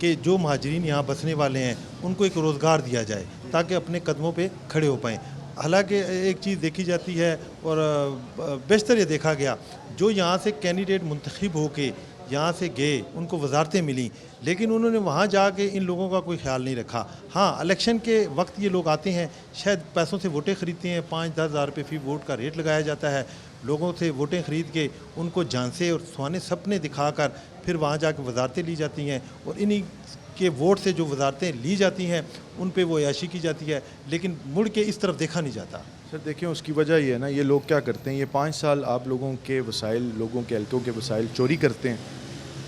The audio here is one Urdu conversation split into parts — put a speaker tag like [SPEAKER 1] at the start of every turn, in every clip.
[SPEAKER 1] کہ جو مہاجرین یہاں بسنے والے ہیں ان کو ایک روزگار دیا جائے تاکہ اپنے قدموں پہ کھڑے ہو پائیں. حالانکہ ایک چیز دیکھی جاتی ہے اور بیشتر یہ دیکھا گیا جو یہاں سے کینڈیڈیٹ منتخب ہو کے یہاں سے گئے ان کو وزارتیں ملیں لیکن انہوں نے وہاں جا کے ان لوگوں کا کوئی خیال نہیں رکھا. ہاں الیکشن کے وقت یہ لوگ آتے ہیں شاید پیسوں سے ووٹیں خریدتے ہیں, 5-10 ہزار روپے فی ووٹ کا ریٹ لگایا جاتا ہے, لوگوں سے ووٹیں خرید کے ان کو جھانسے اور سہانے سپنے دکھا کر پھر وہاں جا کے وزارتیں لی جاتی ہیں اور انہی کے ووٹ سے جو وزارتیں لی جاتی ہیں ان پہ وہ عیاشی کی جاتی ہے لیکن مڑ کے اس طرف دیکھا نہیں جاتا.
[SPEAKER 2] سر دیکھیں اس کی وجہ یہ ہے نا, یہ لوگ کیا کرتے ہیں, یہ 5 سال آپ لوگوں کے وسائل, لوگوں کے حلقوں کے وسائل چوری کرتے ہیں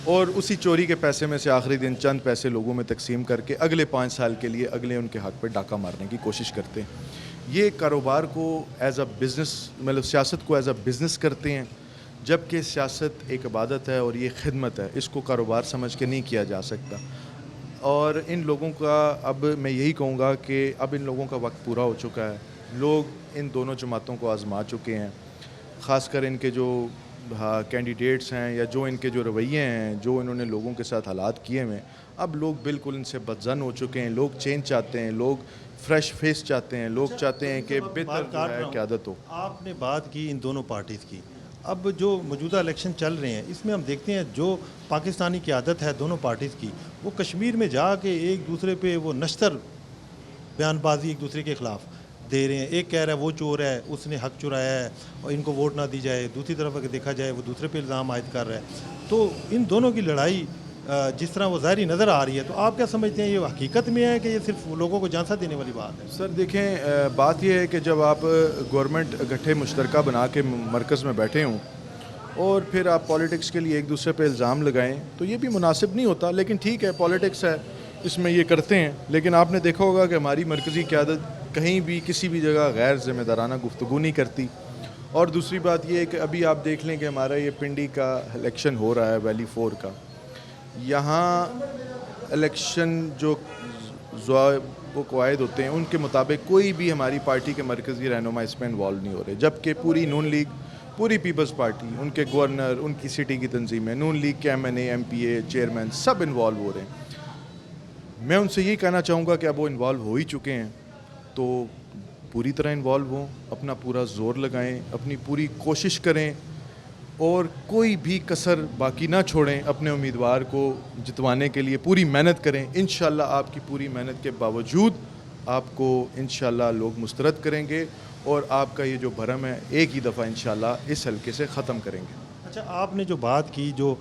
[SPEAKER 2] اور اسی چوری کے پیسے میں سے آخری دن چند پیسے لوگوں میں تقسیم کر کے اگلے 5 سال کے لیے اگلے ان کے حق پہ ڈاکہ مارنے کی کوشش کرتے ہیں. یہ کاروبار کو ایز اے بزنس, مطلب سیاست کو ایز اے بزنس کرتے ہیں, جبکہ سیاست ایک عبادت ہے اور یہ خدمت ہے, اس کو کاروبار سمجھ کے نہیں کیا جا سکتا. اور ان لوگوں کا اب میں یہی کہوں گا کہ اب ان لوگوں کا وقت پورا ہو چکا ہے. لوگ ان دونوں جماعتوں کو آزما چکے ہیں, خاص کر ان کے جو کینڈیڈیٹس ہیں یا جو ان کے جو رویے ہیں, جو انہوں نے لوگوں کے ساتھ حالات کیے ہوئے ہیں, اب لوگ بالکل ان سے بدظن ہو چکے ہیں. لوگ چینج چاہتے ہیں, لوگ فریش فیس چاہتے ہیں, لوگ چاہتے ہیں کہ بہتر جو ہے قیادت ہو.
[SPEAKER 1] آپ نے بات کی ان دونوں پارٹیز کی, اب جو موجودہ الیکشن چل رہے ہیں اس میں ہم دیکھتے ہیں جو پاکستانی قیادت ہے دونوں پارٹیز کی, وہ کشمیر میں جا کے ایک دوسرے پہ وہ نشتر بیان بازی ایک دوسرے کے خلاف دے رہے ہیں. ایک کہہ رہا ہے وہ چور ہے, اس نے حق چرایا ہے اور ان کو ووٹ نہ دی جائے, دوسری طرف اگر دیکھا جائے وہ دوسرے پہ الزام عائد کر رہا ہے. تو ان دونوں کی لڑائی جس طرح وہ ظاہری نظر آ رہی ہے, تو آپ کیا سمجھتے ہیں یہ حقیقت میں ہے کہ یہ صرف لوگوں کو جھانسا دینے والی بات ہے؟
[SPEAKER 2] سر دیکھیں, بات یہ ہے کہ جب آپ گورنمنٹ گٹھے مشترکہ بنا کے مرکز میں بیٹھے ہوں اور پھر آپ پالیٹکس کے لیے ایک دوسرے پہ الزام لگائیں تو یہ بھی مناسب نہیں ہوتا. لیکن ٹھیک ہے, پالیٹکس ہے, اس میں یہ کرتے ہیں. لیکن آپ نے دیکھا ہوگا کہ ہماری مرکزی قیادت کہیں بھی کسی بھی جگہ غیر ذمہ دارانہ گفتگو نہیں کرتی. اور دوسری بات یہ ہے کہ ابھی آپ دیکھ لیں کہ ہمارا یہ پنڈی کا الیکشن ہو رہا ہے, ویلی 4 کا. یہاں الیکشن جو وہ قواعد ہوتے ہیں ان کے مطابق کوئی بھی ہماری پارٹی کے مرکزی رہنما اس میں انوالو نہیں ہو رہے, جبکہ پوری نون لیگ, پوری پیپلز پارٹی, ان کے گورنر, ان کی سٹی کی تنظیمیں, نون لیگ کے ایم پی اے چیئرمین سب انوالو ہو رہے ہیں. میں ان سے یہی کہنا چاہوں گا کہ اب وہ انوالو ہو ہی چکے ہیں تو پوری طرح انوالو ہوں, اپنا پورا زور لگائیں, اپنی پوری کوشش کریں اور کوئی بھی کسر باقی نہ چھوڑیں. اپنے امیدوار کو جتوانے کے لیے پوری محنت کریں. انشاءاللہ آپ کی پوری محنت کے باوجود آپ کو انشاءاللہ لوگ مسترد کریں گے اور آپ کا یہ جو بھرم ہے ایک ہی دفعہ انشاءاللہ اس حلقے سے ختم کریں گے.
[SPEAKER 1] اچھا, آپ نے جو بات کی, جو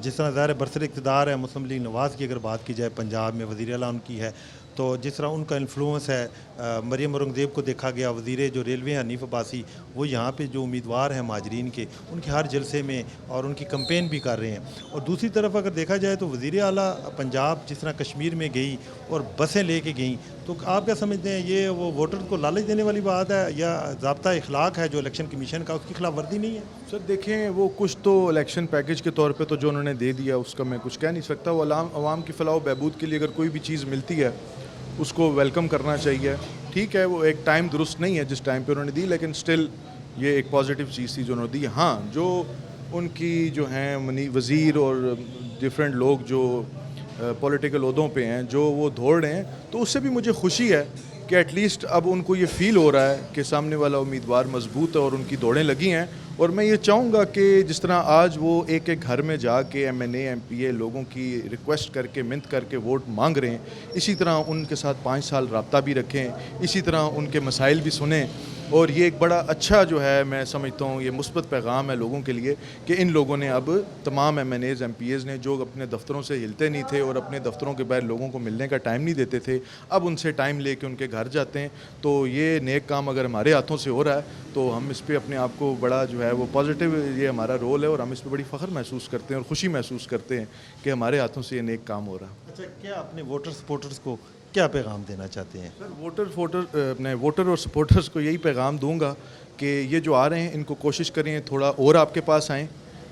[SPEAKER 1] جس طرح ظاہر برسر اقتدار ہے مسلم لیگ نواز کی, اگر بات کی جائے پنجاب میں وزیر اعلیٰ ان کی ہے, تو جس طرح ان کا انفلوئنس ہے, مریم اورنگزیب کو دیکھا گیا, وزیر جو ریلوے ہیں حنیف عباسی, وہ یہاں پہ جو امیدوار ہیں مہاجرین کے ان کے ہر جلسے میں اور ان کی کمپین بھی کر رہے ہیں. اور دوسری طرف اگر دیکھا جائے تو وزیر اعلیٰ پنجاب جس طرح کشمیر میں گئی اور بسیں لے کے گئیں, تو آپ کیا سمجھتے ہیں یہ وہ ووٹر کو لالچ دینے والی بات ہے یا ضابطہ اخلاق ہے جو الیکشن کمیشن کا, اس کی خلاف ورزی نہیں ہے؟
[SPEAKER 2] سر دیکھیں, وہ کچھ تو الیکشن پیکج کے طور پہ تو جو انہوں نے دے دیا اس کا میں کچھ کہہ نہیں سکتا. وہ عوام کی فلاح و بہبود کے لیے اگر کوئی بھی چیز ملتی ہے اس کو ویلکم کرنا چاہیے. ٹھیک ہے, وہ ایک ٹائم درست نہیں ہے جس ٹائم پہ انہوں نے دی, لیکن سٹل یہ ایک پازیٹیو چیز تھی جو انہوں نے دی. ہاں, جو ان کی جو ہیں وزیر اور ڈفرینٹ لوگ جو پولیٹیکل عہدوں پہ ہیں جو وہ دوڑ رہے ہیں, تو اس سے بھی مجھے خوشی ہے کہ ایٹ لیسٹ اب ان کو یہ فیل ہو رہا ہے کہ سامنے والا امیدوار مضبوط ہے اور ان کی دوڑیں لگی ہیں. اور میں یہ چاہوں گا کہ جس طرح آج وہ ایک ایک گھر میں جا کے ایم پی اے لوگوں کی ریکویسٹ کر کے منت کر کے ووٹ مانگ رہے ہیں, اسی طرح ان کے ساتھ 5 سال رابطہ بھی رکھیں, اسی طرح ان کے مسائل بھی سنیں. اور یہ ایک بڑا اچھا جو ہے میں سمجھتا ہوں یہ مثبت پیغام ہے لوگوں کے لیے کہ ان لوگوں نے اب تمام ایم پی ایز نے جو اپنے دفتروں سے ہلتے نہیں تھے اور اپنے دفتروں کے باہر لوگوں کو ملنے کا ٹائم نہیں دیتے تھے, اب ان سے ٹائم لے کے ان کے گھر جاتے ہیں. تو یہ نیک کام اگر ہمارے ہاتھوں سے ہو رہا ہے تو ہم اس پہ اپنے آپ کو بڑا جو ہے وہ پازیٹیو, یہ ہمارا رول ہے اور ہم اس پہ بڑی فخر محسوس کرتے ہیں اور خوشی محسوس کرتے ہیں کہ ہمارے ہاتھوں سے یہ نیک کام ہو رہا ہے.
[SPEAKER 1] اچھا, کیا اپنے ووٹر سپورٹرز کو کیا پیغام دینا چاہتے ہیں؟
[SPEAKER 2] سر اپنے ووٹر اور سپورٹرز کو یہی پیغام دوں گا کہ یہ جو آ رہے ہیں ان کو کوشش کریں تھوڑا اور آپ کے پاس آئیں,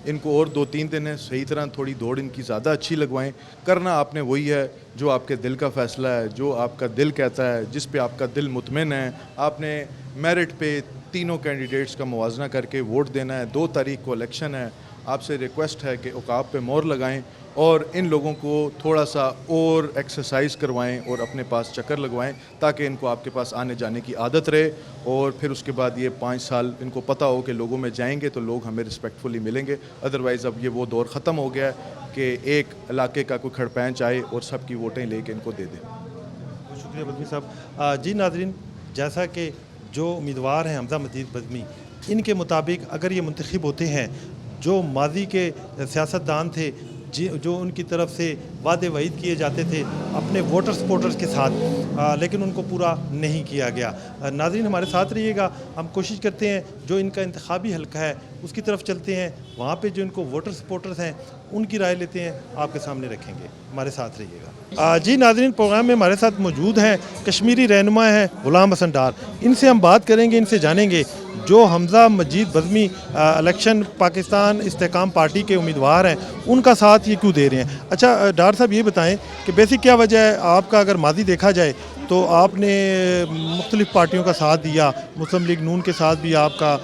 [SPEAKER 2] ان کو اور 2-3 دن ہے صحیح طرح تھوڑی دوڑ ان کی زیادہ اچھی لگوائیں. کرنا آپ نے وہی ہے جو آپ کے دل کا فیصلہ ہے, جو آپ کا دل کہتا ہے, جس پہ آپ کا دل مطمئن ہے. آپ نے میرٹ پہ تینوں کینڈیڈیٹس کا موازنہ کر کے ووٹ دینا ہے. 2 تاریخ کو الیکشن ہے. آپ سے ریکویسٹ ہے کہ عقاب پہ مور لگائیں اور ان لوگوں کو تھوڑا سا اور ایکسرسائز کروائیں اور اپنے پاس چکر لگوائیں تاکہ ان کو آپ کے پاس آنے جانے کی عادت رہے، اور پھر اس کے بعد یہ 5 سال ان کو پتہ ہو کہ لوگوں میں جائیں گے تو لوگ ہمیں رسپیکٹفلی ملیں گے. ادروائز اب یہ وہ دور ختم ہو گیا ہے کہ ایک علاقے کا کوئی کھڑ پینچ آئے اور سب کی ووٹیں لے کے ان کو دے دیں.
[SPEAKER 1] بہت شکریہ بزمی صاحب. جی ناظرین، جیسا کہ جو امیدوار ہیں حمزہ مجید بزمی، ان کے مطابق اگر یہ منتخب ہوتے ہیں، جو ماضی کے سیاستدان تھے جو ان کی طرف سے وعدے وعید کیے جاتے تھے اپنے ووٹر سپورٹرز کے ساتھ، لیکن ان کو پورا نہیں کیا گیا. ناظرین ہمارے ساتھ رہیے گا، ہم کوشش کرتے ہیں جو ان کا انتخابی حلقہ ہے اس کی طرف چلتے ہیں، وہاں پہ جو ان کو ووٹر سپورٹرز ہیں ان کی رائے لیتے ہیں، آپ کے سامنے رکھیں گے. ہمارے ساتھ رہیے گا. جی ناظرین، پروگرام میں ہمارے ساتھ موجود ہیں کشمیری رہنما ہیں غلام حسن ڈار. ان سے ہم بات کریں گے، ان سے جانیں گے جو حمزہ مجید بزمی الیکشن پاکستان استحکام پارٹی کے امیدوار ہیں ان کا ساتھ یہ کیوں دے رہے ہیں. اچھا ڈار صاحب، یہ بتائیں کہ بیسک کیا وجہ ہے آپ کا؟ اگر ماضی دیکھا جائے تو آپ نے مختلف پارٹیوں کا ساتھ دیا، مسلم لیگ نون کے ساتھ بھی آپ کا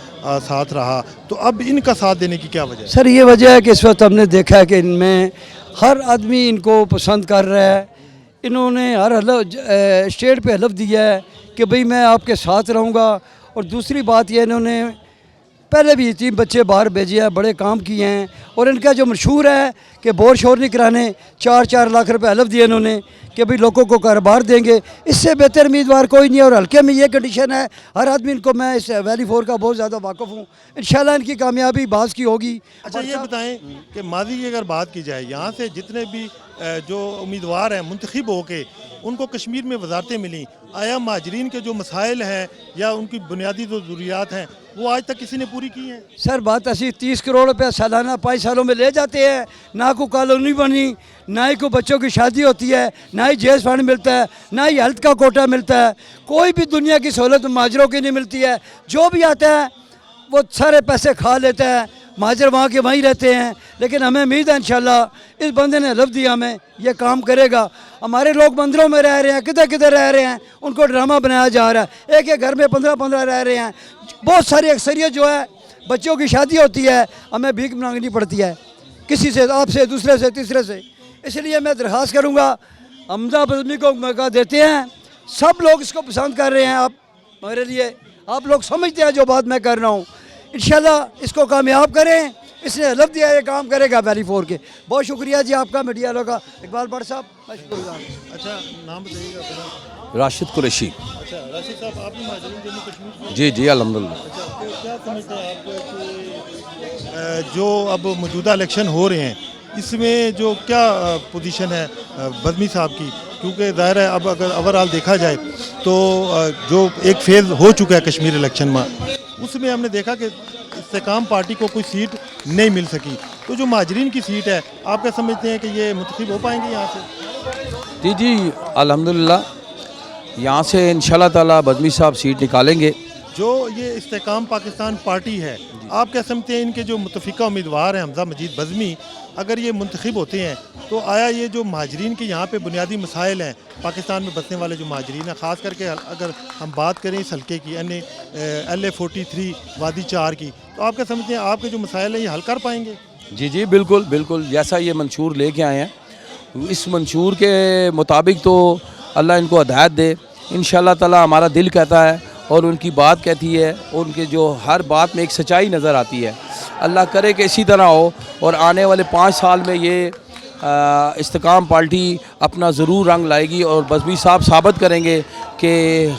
[SPEAKER 1] ساتھ رہا، تو اب ان کا ساتھ دینے کی کیا وجہ ہے؟
[SPEAKER 3] سر یہ وجہ ہے کہ اس وقت ہم نے دیکھا ہے کہ ان میں ہر آدمی ان کو پسند کر رہا ہے. انہوں نے ہر اسٹیٹ پہ حلف دیا ہے کہ بھئی میں آپ کے ساتھ رہوں گا. اور دوسری بات یہ، انہوں نے پہلے بھی 3 بچے باہر بھیجے ہیں، بڑے کام کیے ہیں. اور ان کا جو مشہور ہے کہ بور شور نہیں کرانے، 4 لاکھ روپے حلف دیے انہوں نے کہ بھئی لوگوں کو کاروبار دیں گے. اس سے بہتر امیدوار کوئی نہیں ہے. اور حلقے میں یہ کنڈیشن ہے، ہر آدمی ان کو، میں اس ویلی 4 کا بہت زیادہ واقف ہوں. انشاءاللہ ان کی کامیابی بعض کی ہوگی.
[SPEAKER 1] اچھا یہ بتائیں کہ ماضی کی اگر بات کی جائے، یہاں سے جتنے بھی جو امیدوار ہیں منتخب ہو کے ان کو کشمیر میں وزارتیں ملیں، آیا مہاجرین کے جو مسائل ہیں یا ان کی بنیادی جو ضروریات ہیں وہ آج تک کسی نے پوری کی ہیں؟
[SPEAKER 3] سر بات ایسی، 30 کروڑ روپے سالانہ 5 سالوں میں لے جاتے ہیں. نہ کوئی کالونی بنی، نہ ہی کوئی بچوں کی شادی ہوتی ہے، نہ ہی جیز فنڈ ملتا ہے، نہ ہی ہیلتھ کا کوٹا ملتا ہے. کوئی بھی دنیا کی سہولت مہاجروں کی نہیں ملتی ہے. جو بھی آتا ہے وہ سارے پیسے کھا لیتا ہے. مہاجر وہاں کے وہیں رہتے ہیں. لیکن ہمیں امید ہے انشاءاللہ اس بندے نے حلف دیا ہمیں یہ کام کرے گا. ہمارے لوگ مندروں میں رہ رہے ہیں، کدھر رہ رہے ہیں، ان کو ڈرامہ بنایا جا رہا ہے. ایک گھر میں 15 رہ رہے ہیں. بہت ساری اکثریت جو ہے بچوں کی شادی ہوتی ہے، ہمیں بھیک مانگنی پڑتی ہے کسی سے، آپ سے، دوسرے سے، تیسرے سے. اس لیے میں درخواست کروں گا، حمزہ بزمی کو موقع دیتے ہیں. سب لوگ اس کو پسند کر رہے ہیں. آپ میرے لیے، آپ لوگ سمجھتے ہیں جو بات میں کر رہا ہوں. انشاءاللہ اس کو کامیاب کریں. اس نے حلف دیا یہ کام کرے گا ویلی 4 کے. بہت شکریہ جی آپ کا، میڈیا والوں کا. اقبال بٹ صاحب،
[SPEAKER 1] اچھا نام بتائیے گا.
[SPEAKER 4] راشد قریشی.
[SPEAKER 1] اچھا راشد صاحب، آپ بھی مہاجرین جموں کشمیر؟
[SPEAKER 4] جی الحمدللہ.
[SPEAKER 1] اچھا تو کیا سمجھتے ہیں آپ کہ جو اب موجودہ الیکشن ہو رہے ہیں اس میں جو کیا پوزیشن ہے بزمی صاحب کی؟ کیونکہ ظاہر ہے اب اگر اوورآل دیکھا جائے تو جو ایک فیز ہو چکا ہے کشمیر الیکشن میں، اس میں ہم نے دیکھا کہ استحکام پارٹی کو کوئی سیٹ نہیں مل سکی. تو جو مہاجرین کی سیٹ ہے، آپ کیا سمجھتے ہیں کہ یہ منتخب ہو پائیں گے یہاں سے؟
[SPEAKER 4] جی الحمدللہ یہاں سے انشاءاللہ تعالی بزمی صاحب سیٹ نکالیں گے.
[SPEAKER 1] جو یہ استحکام پاکستان پارٹی ہے، آپ کیا سمجھتے ہیں ان کے جو متفقہ امیدوار ہیں حمزہ مجید بزمی، اگر یہ منتخب ہوتے ہیں تو آیا یہ جو مہاجرین کے یہاں پہ بنیادی مسائل ہیں، پاکستان میں بسنے والے جو مہاجرین ہیں، خاص کر کے اگر ہم بات کریں اس حلقے کی LA43 وادی 4 کی، تو آپ کیا سمجھتے ہیں آپ کے جو مسائل ہیں یہ حل کر پائیں گے؟
[SPEAKER 4] جی بالکل جیسا یہ منشور لے کے آئے ہیں، اس منشور کے مطابق تو اللہ ان کو ہدایت دے. انشاءاللہ تعالی ہمارا دل کہتا ہے اور ان کی بات کہتی ہے، اور ان کے جو ہر بات میں ایک سچائی نظر آتی ہے. اللہ کرے کہ اسی طرح ہو، اور آنے والے 5 سال میں یہ استحکام پارٹی اپنا ضرور رنگ لائے گی. اور بزمی صاحب ثابت کریں گے کہ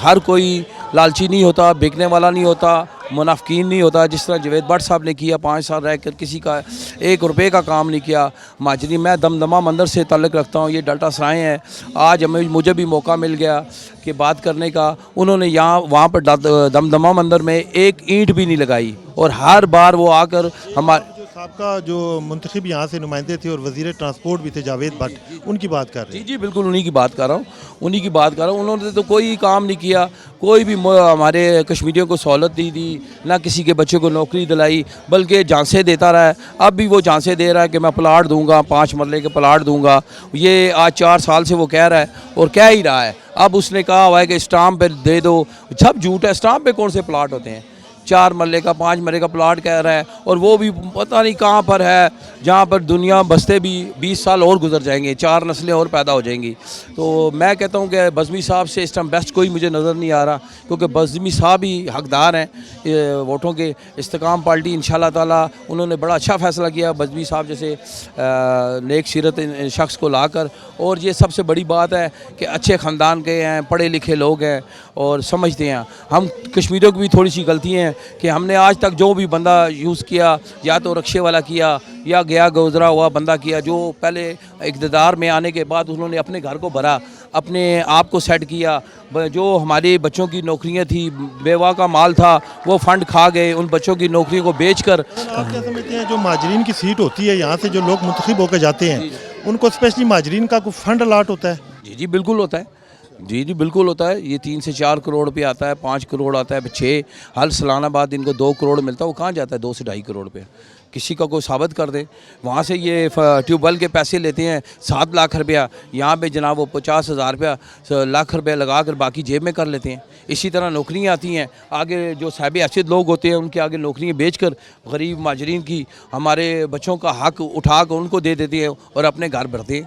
[SPEAKER 4] ہر کوئی لالچی نہیں ہوتا، بیکنے والا نہیں ہوتا، منافقین نہیں ہوتا. جس طرح جوید بٹ صاحب نے کیا، 5 سال رہ کر کسی کا 1 روپے کا کام نہیں کیا. مہاجرین، میں دمدمہ مندر سے تعلق رکھتا ہوں، یہ ڈلٹا سرائے ہیں. آج مجھے بھی موقع مل گیا کہ بات کرنے کا. انہوں نے وہاں پر دمدمہ مندر میں 1 اینٹ بھی نہیں لگائی، اور ہر بار وہ آ کر ہمارے
[SPEAKER 1] سابقہ جو منتخب یہاں سے نمائندے تھے اور وزیر ٹرانسپورٹ بھی تھے جاوید بٹ، ان کی بات کر رہے ہیں.
[SPEAKER 4] جی بالکل انہی کی بات کر رہا ہوں. انہوں نے تو کوئی کام نہیں کیا، کوئی بھی ہمارے کشمیریوں کو سہولت نہیں دی، نہ کسی کے بچے کو نوکری دلائی، بلکہ جھانسے دیتا رہا ہے. اب بھی وہ جھانسے دے رہا ہے کہ میں پلاٹ دوں گا، 5 مرلے کے پلاٹ دوں گا. یہ آج 4 سال سے وہ کہہ رہا ہے، اور کہہ ہی رہا ہے. اب اس نے کہا ہوا ہے کہ اسٹامپ پہ دے دو. سب جھوٹ ہے. اسٹامپ پہ کون سے پلاٹ ہوتے ہیں؟ 4 مرلے کا 5 مرلے کا پلاٹ کہہ رہا ہے, اور وہ بھی پتہ نہیں کہاں پر ہے, جہاں پر دنیا بستے بھی 20 سال اور گزر جائیں گے, 4 نسلیں اور پیدا ہو جائیں گی. تو میں کہتا ہوں کہ بزمی صاحب سے اس ٹائم بیسٹ کوئی مجھے نظر نہیں آ رہا, کیونکہ بزمی صاحب ہی حقدار ہیں ووٹوں کے. استقام پارٹی انشاءاللہ تعالی انہوں نے بڑا اچھا فیصلہ کیا, بزمی صاحب جیسے نیک سیرت شخص کو لا کر. اور یہ سب سے بڑی بات ہے کہ اچھے خاندان کے ہیں, پڑھے لکھے لوگ ہیں اور سمجھتے ہیں. ہم کشمیریوں کی بھی تھوڑی سی غلطی ہیں کہ ہم نے آج تک جو بھی بندہ یوز کیا, یا تو رکشے والا کیا یا گیا گزرا ہوا بندہ کیا, جو پہلے اقتدار میں آنے کے بعد انہوں نے اپنے گھر کو بھرا, اپنے آپ کو سیٹ کیا. جو ہمارے بچوں کی نوکریاں تھی, بیوہ کا مال تھا, وہ فنڈ کھا گئے. ان بچوں کی نوکریوں کو بیچ کر.
[SPEAKER 1] آپ کیا سمجھتے ہیں جو مہاجرین کی سیٹ ہوتی ہے, یہاں سے جو لوگ منتخب ہو کے جاتے ہیں, ان کو اسپیشلی مہاجرین کا کوئی فنڈ الاٹ ہوتا ہے؟
[SPEAKER 4] جی بالکل ہوتا ہے, جی بالکل ہوتا ہے. یہ 3 سے 4 کروڑ روپے آتا ہے, 5 کروڑ آتا ہے, 6 حل سالانہ بعد ان کو 2 کروڑ ملتا ہے. وہ کہاں جاتا ہے 2 سے 2.5 کروڑ روپے؟ کسی کا کوئی ثابت کر دے. وہاں سے یہ ٹیوب ویل کے پیسے لیتے ہیں 7 لاکھ روپیہ, یہاں پہ جناب وہ 50,000 روپیہ لاکھ روپے لگا کر باقی جیب میں کر لیتے ہیں. اسی طرح نوکریاں آتی ہیں, آگے جو صاحب حیثیت لوگ ہوتے ہیں ان کے آگے نوکریاں بیچ کر غریب مہاجرین کی ہمارے بچوں کا حق اٹھا کر ان کو دے دیتے ہیں اور اپنے گھر بھرتے ہیں.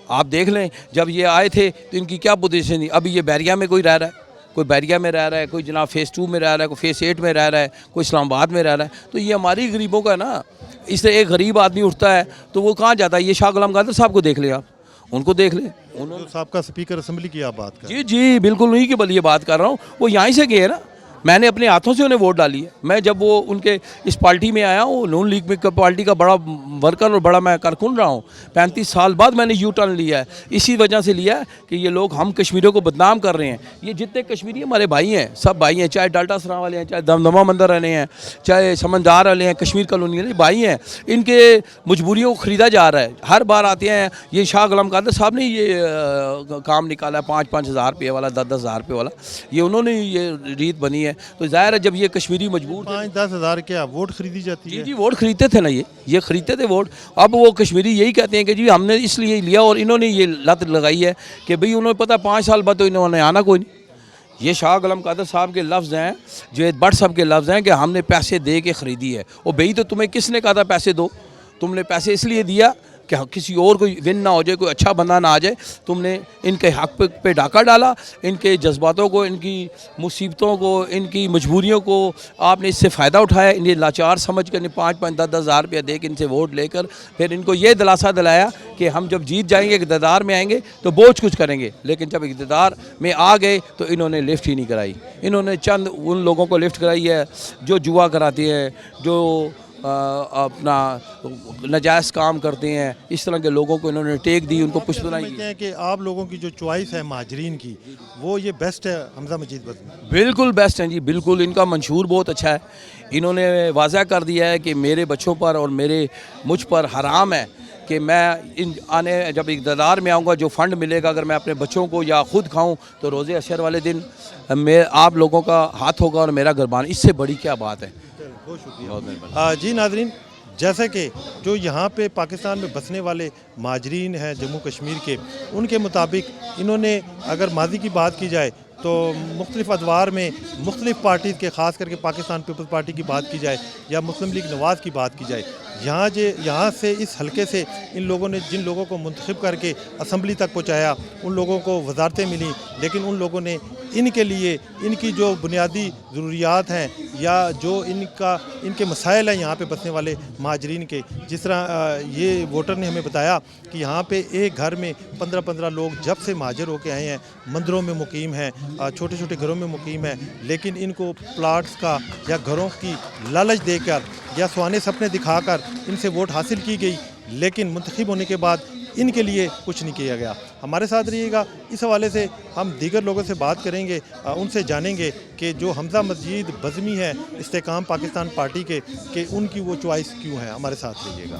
[SPEAKER 4] آپ دیکھ لیں جب یہ آئے تھے تو ان کی کیا پوزیشن تھی. ابھی یہ بیریا میں کوئی رہ رہا ہے, کوئی بیریا میں رہ رہا ہے, کوئی جناب فیس 2 میں رہ رہا ہے, کوئی فیس 8 میں رہ رہا ہے, کوئی اسلام آباد میں رہ رہا ہے. تو یہ ہماری غریبوں کا نا, اس سے ایک غریب آدمی اٹھتا ہے تو وہ کہاں جاتا ہے. یہ شاہ غلام قادر صاحب کو دیکھ لیں, آپ ان کو دیکھ لیں.
[SPEAKER 1] جو صاحب کا اسپیکر اسمبلی کی آپ بات کریں.
[SPEAKER 4] جی بالکل نہیں کہ بل یہ بات کر رہا ہوں, وہ یہیں سے گئے نا. میں نے اپنے ہاتھوں سے انہیں ووٹ ڈالی ہے. میں جب وہ ان کے اس پارٹی میں آیا ہوں, نون لیگ میں پارٹی کا بڑا ورکر اور بڑا میں کارکن رہا ہوں. 35 سال بعد میں نے یو ٹرن لیا ہے, اسی وجہ سے لیا ہے کہ یہ لوگ ہم کشمیریوں کو بدنام کر رہے ہیں. یہ جتنے کشمیری ہمارے بھائی ہیں, سب بھائی ہیں, چاہے ڈالٹا سراں والے ہیں, چاہے دمدمہ مندر والے ہیں, چاہے سمندار والے ہیں, کشمیر کالونی والے بھائی ہیں. ان کے مجبوریوں کو خریدا جا رہا ہے. ہر بار آتے ہیں. یہ شاہ غلام قادر صاحب نے یہ کام نکالا ہے 5-5 ہزار روپے والا, 10-10 ہزار روپے والا, یہ انہوں نے یہ ریت بنی ہے. تو ظاہر ہے جب یہ کشمیری مجبور
[SPEAKER 1] 5-10 ہزار کیا ووٹ خریدی جاتی ہے؟
[SPEAKER 4] جی ووٹ خریدتے تھے نا, یہ خریدتے تھے ووٹ. اب وہ کشمیری یہی کہتے ہیں کہ جی ہم نے اس لیے لیا, اور انہوں نے یہ لت لگائی ہے کہ بھئی انہوں نے پتہ 5 سال بعد تو انہوں نے آنا کوئی نہیں. یہ شاہ غلام قادر صاحب کے لفظ ہیں, جوید بٹ صاحب کے لفظ ہیں کہ ہم نے پیسے دے کے خریدی ہے. اور بھئی تو تمہیں کس نے کہا تھا پیسے دو؟ تم نے پیسے اس لیے دیا کہ کسی اور کوئی ون نہ ہو جائے, کوئی اچھا بندہ نہ آ جائے. تم نے ان کے حق پہ ڈاکہ ڈالا, ان کے جذباتوں کو, ان کی مصیبتوں کو, ان کی مجبوریوں کو آپ نے اس سے فائدہ اٹھایا. انہیں لاچار سمجھ کر 5-5-10-10 ہزار روپیہ دے کے ان سے ووٹ لے کر پھر ان کو یہ دلاسا دلایا کہ ہم جب جیت جائیں گے, اقتدار میں آئیں گے تو بوجھ کچھ کریں گے. لیکن جب اقتدار میں آ گئے تو انہوں نے لفٹ ہی نہیں کرائی. انہوں نے چند ان لوگوں کو لفٹ کرائی ہے جو جوا کراتے ہیں, جو اپنا ناجائز کام کرتے ہیں. اس طرح کے لوگوں کو انہوں نے ٹیک دی, ان کو پشت بنائی.
[SPEAKER 1] سمجھتے ہیں کہ آپ لوگوں کی جو چوائس ہے مہاجرین کی, وہ یہ بیسٹ ہے حمزہ مجید بزمی؟
[SPEAKER 4] بالکل بیسٹ ہیں جی, بالکل. ان کا منشور بہت اچھا ہے. انہوں نے واضح کر دیا ہے کہ میرے بچوں پر اور مجھ پر حرام ہے کہ میں جب اقتدار میں آؤں گا جو فنڈ ملے گا, اگر میں اپنے بچوں کو یا خود کھاؤں تو روزے اشر والے دن آپ لوگوں کا ہاتھ ہوگا اور میرا قربان. اس سے بڑی کیا بات ہے.
[SPEAKER 1] بہت شکریہ. جی ناظرین, جیسا کہ جو یہاں پہ پاکستان میں بسنے والے مہاجرین ہیں جموں کشمیر کے, ان کے مطابق انہوں نے اگر ماضی کی بات کی جائے تو مختلف ادوار میں مختلف پارٹیز کے, خاص کر کے پاکستان پیپلز پارٹی کی بات کی جائے یا مسلم لیگ نواز کی بات کی جائے, یہاں سے اس حلقے سے ان لوگوں نے جن لوگوں کو منتخب کر کے اسمبلی تک پہنچایا, ان لوگوں کو وزارتیں ملیں, لیکن ان لوگوں نے ان کے لیے ان کی جو بنیادی ضروریات ہیں یا جو ان کے مسائل ہیں یہاں پہ بسنے والے مہاجرین کے, جس طرح یہ ووٹر نے ہمیں بتایا کہ یہاں پہ ایک گھر میں 15-15 لوگ جب سے مہاجر ہو کے آئے ہیں مندروں میں مقیم ہیں, چھوٹے چھوٹے گھروں میں مقیم ہیں, لیکن ان کو پلاٹس کا یا گھروں کی لالچ دے کر یا سوانے سپنے دکھا کر ان سے ووٹ حاصل کی گئی, لیکن منتخب ہونے کے بعد ان کے لیے کچھ نہیں کیا گیا. ہمارے ساتھ رہیے گا. اس حوالے سے ہم دیگر لوگوں سے بات کریں گے, ان سے جانیں گے کہ جو حمزہ مجید بزمی ہے استحکام پاکستان پارٹی کے, کہ ان کی وہ چوائس کیوں ہے. ہمارے ساتھ رہیے گا.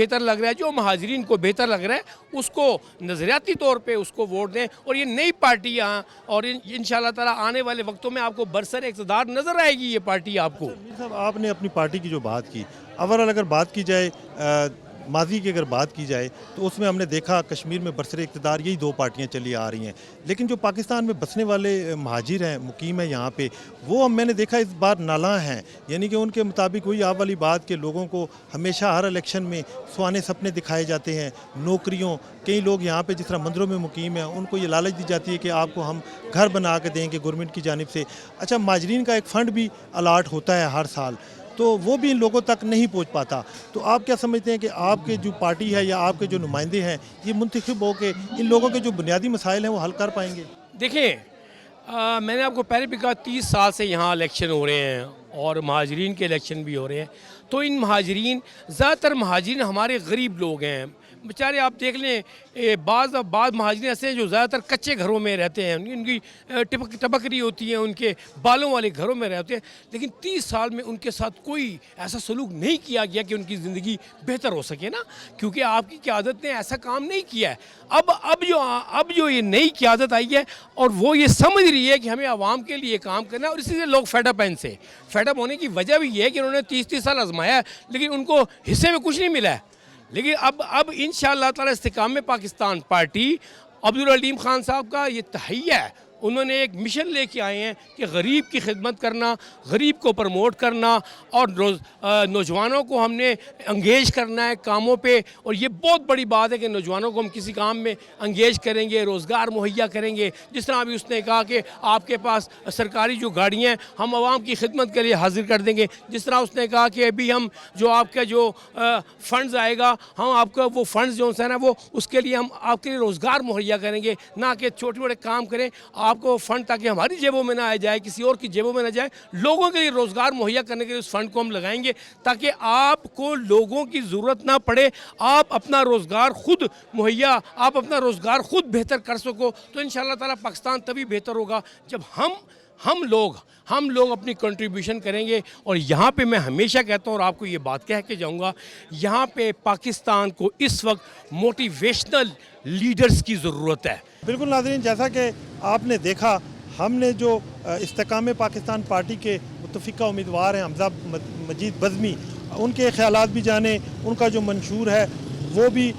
[SPEAKER 5] بہتر لگ رہا ہے, جو مہاجرین کو بہتر لگ رہا ہے, اس کو نظریاتی طور پہ اس کو ووٹ دیں. اور یہ نئی پارٹی یہاں, اور انشاءاللہ تعالیٰ آنے والے وقتوں میں آپ کو برسر اقتدار نظر آئے گی یہ پارٹی آپ کو.
[SPEAKER 1] میر صاحب, آپ نے اپنی پارٹی کی جو بات کی, اول اگر بات کی جائے ماضی کی اگر بات کی جائے تو اس میں ہم نے دیکھا کشمیر میں برسر اقتدار یہی دو پارٹیاں چلی آ رہی ہیں, لیکن جو پاکستان میں بسنے والے مہاجر ہیں, مقیم ہیں یہاں پہ, وہ میں نے دیکھا اس بار نالاں ہیں. یعنی کہ ان کے مطابق وہی آپ والی بات کہ لوگوں کو ہمیشہ ہر الیکشن میں سوانے سپنے دکھائے جاتے ہیں, نوکریوں. کئی لوگ یہاں پہ جس طرح مندروں میں مقیم ہیں, ان کو یہ لالچ دی جاتی ہے کہ آپ کو ہم گھر بنا کے دیں گے گورنمنٹ کی جانب سے. اچھا, مہاجرین کا ایک فنڈ بھی الاٹ ہوتا ہے ہر سال, تو وہ بھی ان لوگوں تک نہیں پہنچ پاتا. تو آپ کیا سمجھتے ہیں کہ آپ کے جو پارٹی ہے یا آپ کے جو نمائندے ہیں یہ منتخب ہو کے ان لوگوں کے جو بنیادی مسائل ہیں وہ حل کر پائیں گے؟
[SPEAKER 5] دیکھیں, میں نے آپ کو پہلے بھی کہا 30 سال سے یہاں الیکشن ہو رہے ہیں اور مہاجرین کے الیکشن بھی ہو رہے ہیں. تو ان مہاجرین, زیادہ تر مہاجرین ہمارے غریب لوگ ہیں بیچارے. آپ دیکھ لیں بعض مہاجرین ایسے ہیں جو زیادہ تر کچے گھروں میں رہتے ہیں, ان کی ٹپکری ہوتی ہے, ان کے بالوں والے گھروں میں رہتے ہیں. لیکن 30 سال میں ان کے ساتھ کوئی ایسا سلوک نہیں کیا گیا کہ ان کی زندگی بہتر ہو سکے نا, کیونکہ آپ کی قیادت نے ایسا کام نہیں کیا ہے. اب جو یہ نئی قیادت آئی ہے اور وہ یہ سمجھ رہی ہے کہ ہمیں عوام کے لیے کام کرنا ہے, اور اسی سے لوگ فیڈ اپ ہیں ان سے. فیڈ اپ ہونے کی وجہ بھی یہ ہے کہ انہوں نے 30 سال آزمایا ہے لیکن ان کو حصے میں کچھ نہیں ملا ہے. لیکن اب انشاءاللہ تعالی استحکام پاکستان پارٹی عبدالعلیم خان صاحب کا یہ تہیہ ہے, انہوں نے ایک مشن لے کے آئے ہیں کہ غریب کی خدمت کرنا, غریب کو پروموٹ کرنا, اور نوجوانوں کو ہم نے انگیج کرنا ہے کاموں پہ. اور یہ بہت بڑی بات ہے کہ نوجوانوں کو ہم کسی کام میں انگیج کریں گے, روزگار مہیا کریں گے. جس طرح ابھی اس نے کہا کہ آپ کے پاس سرکاری جو گاڑیاں ہیں ہم عوام کی خدمت کے لیے حاضر کر دیں گے. جس طرح اس نے کہا کہ ابھی ہم جو آپ کا جو فنڈز آئے گا, ہم آپ کا وہ فنڈز جو ہے نا وہ اس کے لیے ہم آپ کے لیے روزگار مہیا کریں گے, نہ کہ چھوٹے چھوٹے کام کریں آپ کو فنڈ تاکہ ہماری جیبوں میں نہ آ جائے, کسی اور کی جیبوں میں نہ جائے. لوگوں کے لیے روزگار مہیا کرنے کے لیے اس فنڈ کو ہم لگائیں گے تاکہ آپ کو لوگوں کی ضرورت نہ پڑے, آپ اپنا روزگار خود مہیا, آپ اپنا روزگار خود بہتر کر سکو. تو انشاءاللہ تعالیٰ پاکستان تبھی بہتر ہوگا جب ہم لوگ اپنی کنٹریبیوشن کریں گے. اور یہاں پہ میں ہمیشہ کہتا ہوں اور آپ کو یہ بات کہہ کے جاؤں گا, یہاں پہ پاکستان کو اس وقت موٹیویشنل لیڈرز کی ضرورت ہے.
[SPEAKER 1] بالکل ناظرین, جیسا کہ آپ نے دیکھا, ہم نے جو استحکام پاکستان پارٹی کے متفقہ امیدوار ہیں حمزہ مجید بزمی, ان کے خیالات بھی جانے, ان کا جو منشور ہے وہ بھی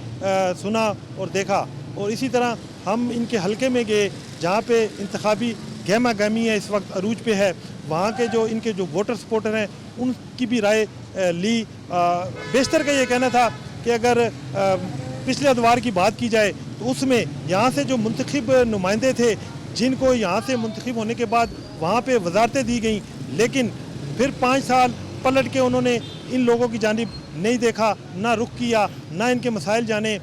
[SPEAKER 1] سنا اور دیکھا. اور اسی طرح ہم ان کے حلقے میں گئے جہاں پہ انتخابی گہما گہمی ہے, اس وقت عروج پہ ہے. وہاں کے جو ان کے جو ووٹر سپورٹر ہیں ان کی بھی رائے لی. بیشتر کا یہ کہنا تھا کہ اگر پچھلے ادوار کی بات کی جائے تو اس میں یہاں سے جو منتخب نمائندے تھے جن کو یہاں سے منتخب ہونے کے بعد وہاں پہ وزارتیں دی گئیں, لیکن پھر 5 سال پلٹ کے انہوں نے ان لوگوں کی جانب نہیں دیکھا, نہ رخ کیا, نہ ان کے مسائل جانے.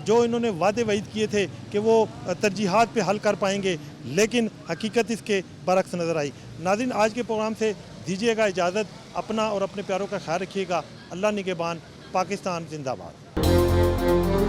[SPEAKER 1] جو انہوں نے وعدے وعید کیے تھے کہ وہ ترجیحات پہ حل کر پائیں گے, لیکن حقیقت اس کے برعکس نظر آئی. ناظرین, آج کے پروگرام سے دیجیے گا اجازت. اپنا اور اپنے پیاروں کا خیال رکھیے گا. اللہ نگہبان. پاکستان زندہ باد.